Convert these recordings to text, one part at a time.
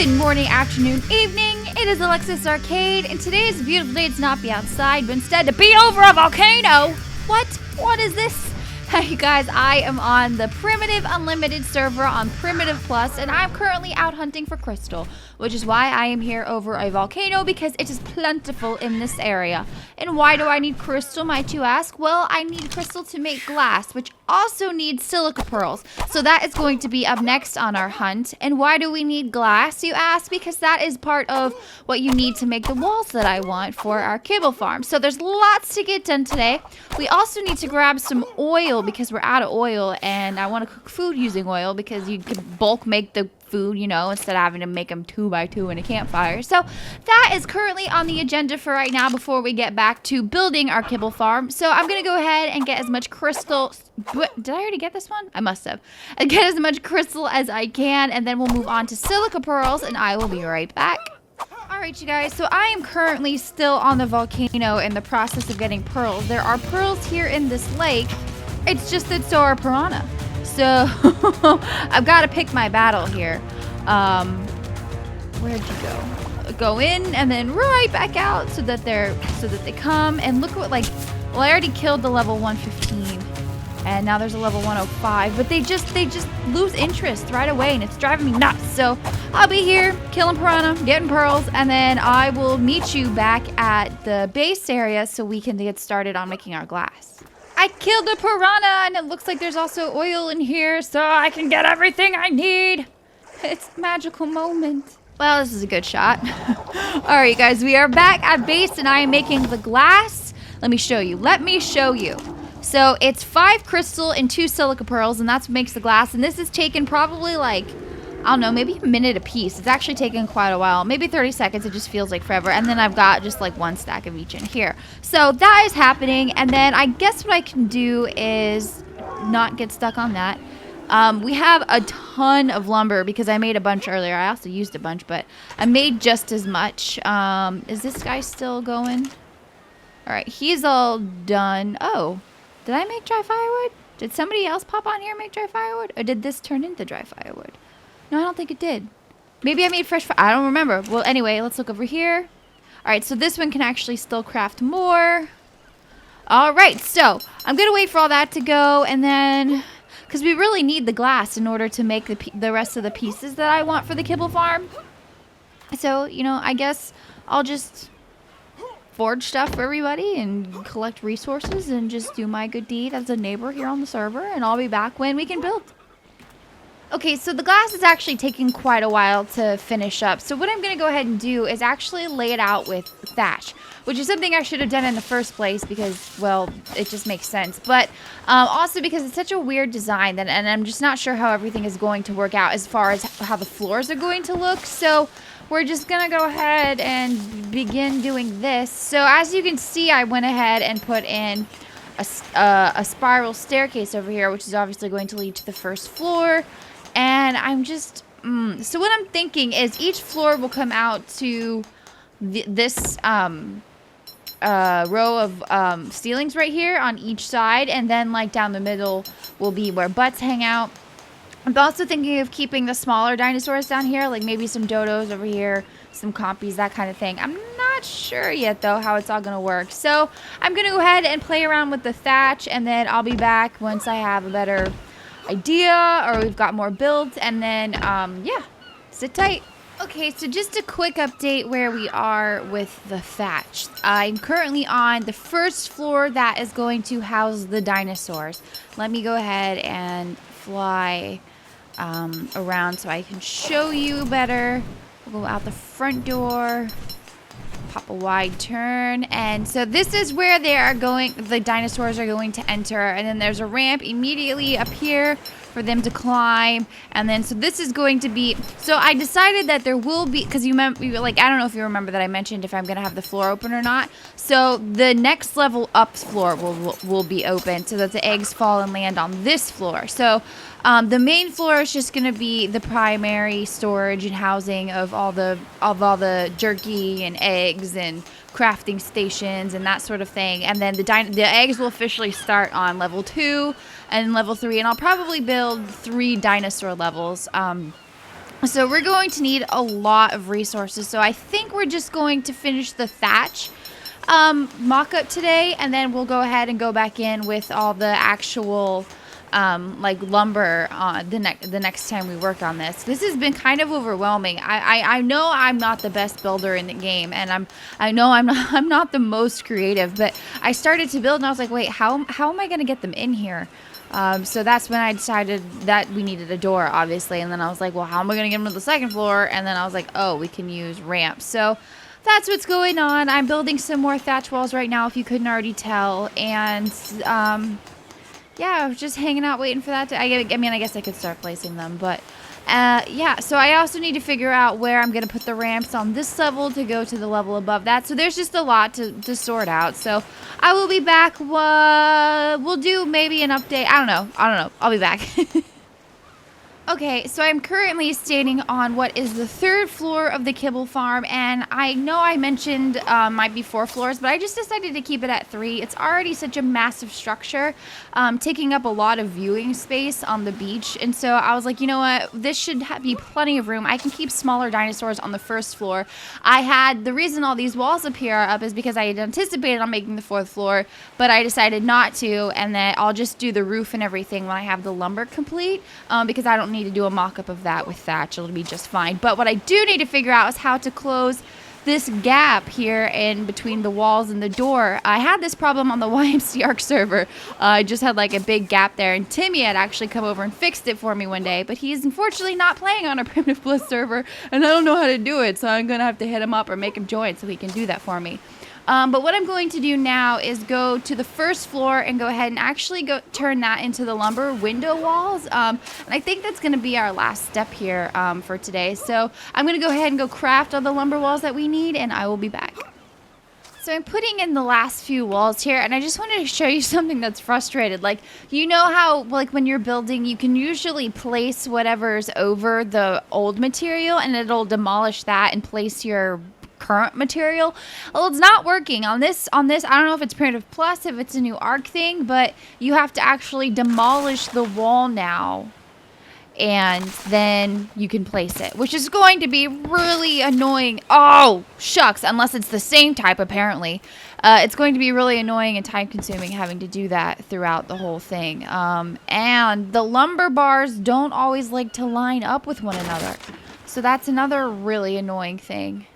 Good morning, afternoon, evening. It is Alexis Arcade, and today is a beautiful day to not be outside, but instead to be over a volcano. What? What is this? Hey, you guys, I am on the Primitive Unlimited server on Primitive Plus, and I'm currently out hunting for crystal, which is why I am here over a volcano, because it is plentiful in this area. And why do I need crystal, might you ask? Well, I need crystal to make glass, which also needs silica pearls. So that is going to be up next on our hunt. And why do we need glass, you ask? Because that is part of what you need to make the walls that I want for our kibble farm. So there's lots to get done today. We also need to grab some oil because we're out of oil, and I want to cook food using oil because you could bulk make the food, you know, instead of having to make them 2 by 2 in a campfire. So that is currently on the agenda for right now before we get back to building our kibble farm. So I'm gonna go ahead and get as much crystal. Did I already get this one? I must have. And get as much crystal as I can, and then we'll move on to silica pearls, and I will be right back. Alright, you guys, so I am currently still on the volcano in the process of getting pearls. There are pearls here in this lake. It's just that so are piranha. So I've got to pick my battle here. Where'd you go? Go in and then right back out so that they come, and look what, like, well, I already killed the level 115, and now there's a level 105, but they just lose interest right away, and it's driving me nuts. So I'll be here killing piranha, getting pearls, and then I will meet you back at the base area so we can get started on making our glass. I killed a piranha, and it looks like there's also oil in here, so I can get everything I need. It's a magical moment. Well, this is a good shot. Alright, you guys, we are back at base, and I am making the glass. Let me show you. So it's 5 crystal and 2 silica pearls, and that's what makes the glass. And this has taken probably, like, I don't know, maybe a minute a piece. It's actually taken quite a while. Maybe 30 seconds. It just feels like forever. And then I've got just like 1 stack of each in here. So that is happening. And then I guess what I can do is not get stuck on that. We have a ton of lumber because I made a bunch earlier. I also used a bunch, but I made just as much. Is this guy still going? All right, he's all done. Oh, did I make dry firewood? Did somebody else pop on here and make dry firewood? Or did this turn into dry firewood? No, I don't think it did. Maybe I made fresh fire. I don't remember. Well, anyway, let's look over here. All right, so this one can actually still craft more. All right, so I'm going to wait for all that to go, and then, because we really need the glass in order to make the rest of the pieces that I want for the kibble farm. So, you know, I guess I'll just forge stuff for everybody and collect resources and just do my good deed as a neighbor here on the server, and I'll be back when we can build. Okay, so the glass is actually taking quite a while to finish up. So what I'm going to go ahead and do is actually lay it out with thatch, which is something I should have done in the first place because, well, it just makes sense. But also because it's such a weird design, and I'm just not sure how everything is going to work out as far as how the floors are going to look. So we're just going to go ahead and begin doing this. So as you can see, I went ahead and put in a spiral staircase over here, which is obviously going to lead to the first floor. And I'm just, so what I'm thinking is each floor will come out to this row of ceilings right here on each side. And then like down the middle will be where butts hang out. I'm also thinking of keeping the smaller dinosaurs down here, like maybe some dodos over here, some compies, that kind of thing. I'm not sure yet, though, how it's all going to work. So I'm going to go ahead and play around with the thatch, and then I'll be back once I have a better idea or we've got more builds, and then yeah, sit tight. Okay, so just a quick update where we are with the thatch. I'm currently on the first floor that is going to house the dinosaurs. Let me go ahead and fly around so I can show you better. We'll go out the front door, pop a wide turn, and so this is where the dinosaurs are going to enter, and then there's a ramp immediately up here for them to climb, and then so this is going to be, so I decided that there will be, because you remember, like, I don't know if you remember that I mentioned if I'm gonna have the floor open or not. So the next level up floor will be open so that the eggs fall and land on this floor. So the main floor is just gonna be the primary storage and housing of all the jerky and eggs and crafting stations and that sort of thing. And then the eggs will officially start on level 2 and level 3, and I'll probably build 3 dinosaur levels So we're going to need a lot of resources. So I think we're just going to finish the thatch mock-up today, and then we'll go ahead and go back in with all the actual like lumber the next time we work on this. This has been kind of overwhelming. I know I'm not the best builder in the game, and I know I'm not the most creative, but I started to build and I was like, wait, how am I gonna get them in here? So that's when I decided that we needed a door, obviously, and then I was like, well, how am I gonna get them to the second floor? And then I was like, oh, we can use ramps. So that's what's going on. I'm building some more thatch walls right now, if you couldn't already tell. And, yeah, I was just hanging out waiting for that to... I mean, I guess I could start placing them, but... yeah, so I also need to figure out where I'm going to put the ramps on this level to go to the level above that. So there's just a lot to sort out. So I will be back. We'll do maybe an update. I don't know. I'll be back. Okay, so I'm currently standing on what is the 3rd floor of the kibble farm, and I know I mentioned might be 4 floors, but I just decided to keep it at 3. It's already such a massive structure, taking up a lot of viewing space on the beach, and so I was like, you know what, this should be plenty of room. I can keep smaller dinosaurs on the 1st floor. The reason all these walls up here are up is because I had anticipated on making the 4th floor, but I decided not to, and then I'll just do the roof and everything when I have the lumber complete, because I don't need to do a mock-up of that with thatch. It'll be just fine. But what I do need to figure out is how to close this gap here in between the walls and the door. I had this problem on the YMC ARK server. I just had like a big gap there, and Timmy had actually come over and fixed it for me one day, but he's unfortunately not playing on a Primitive Bliss server, and I don't know how to do it, so I'm gonna have to hit him up or make him join so he can do that for me. But what I'm going to do now is go to the 1st floor and go ahead and actually turn that into the lumber window walls. And I think that's going to be our last step here for today. So I'm going to go ahead and go craft all the lumber walls that we need, and I will be back. So I'm putting in the last few walls here, and I just wanted to show you something that's frustrated. Like, you know how, like, when you're building, you can usually place whatever's over the old material, and it'll demolish that and place your current material. Well, it's not working on this. I don't know if it's Primitive Plus, if it's a new ARK thing, but you have to actually demolish the wall now, and then you can place it, which is going to be really annoying. Oh, shucks, unless it's the same type, apparently. It's going to be really annoying and time-consuming having to do that throughout the whole thing. And the lumber bars don't always like to line up with one another. So that's another really annoying thing.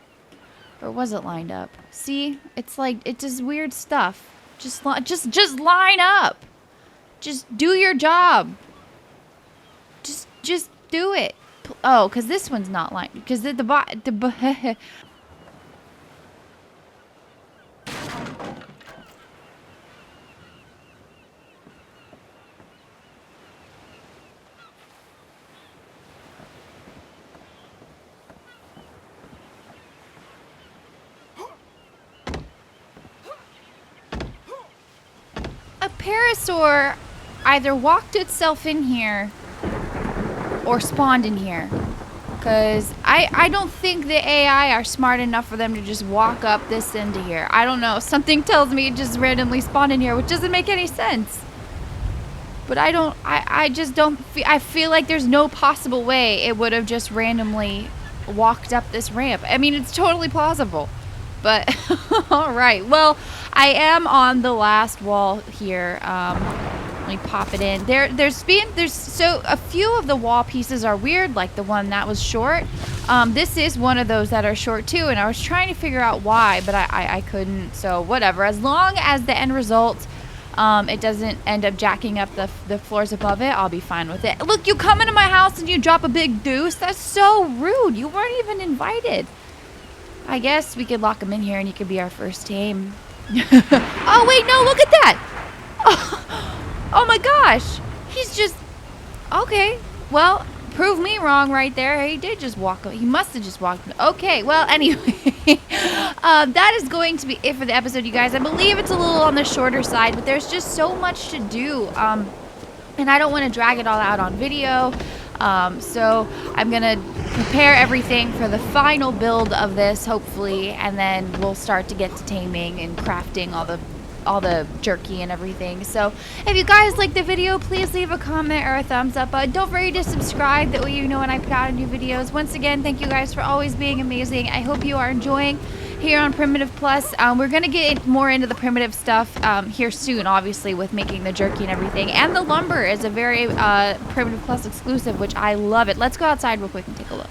Or was it lined up? See? It's like, it does weird stuff. Just line up. Just do your job. Just do it. Oh, because this one's not lined. Because a parasaur either walked itself in here or spawned in here. Because I don't think the AI are smart enough for them to just walk up this into here. I don't know. Something tells me it just randomly spawned in here, which doesn't make any sense. But I just don't I feel like there's no possible way it would have just randomly walked up this ramp. I mean, it's totally plausible. But, alright. Well, I am on the last wall here. Let me pop it in. So a few of the wall pieces are weird, like the one that was short. This is one of those that are short too, and I was trying to figure out why, but I couldn't. So whatever. As long as the end result, it doesn't end up jacking up the floors above it, I'll be fine with it. Look, you come into my house and you drop a big deuce. That's so rude. You weren't even invited. I guess we could lock him in here and he could be our first tame. Oh, wait, no, look at that. Oh my gosh. He's just... Okay. Well, prove me wrong right there. He did just walk... He must have just walked... Okay, well, anyway. That is going to be it for the episode, you guys. I believe it's a little on the shorter side, but there's just so much to do. And I don't want to drag it all out on video. So I'm going to prepare everything for the final build of this, hopefully, and then we'll start to get to taming and crafting all the all the jerky and everything. So if you guys like the video, please leave a comment or a thumbs up. Don't forget to subscribe, that way you know when I put out new videos. Once again, thank you guys for always being amazing. I hope you are enjoying here on Primitive Plus. We're gonna get more into the primitive stuff here soon, obviously, with making the jerky and everything. And the lumber is a very Primitive Plus exclusive, which I love it. Let's go outside real quick and take a look.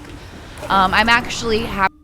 I'm actually happy.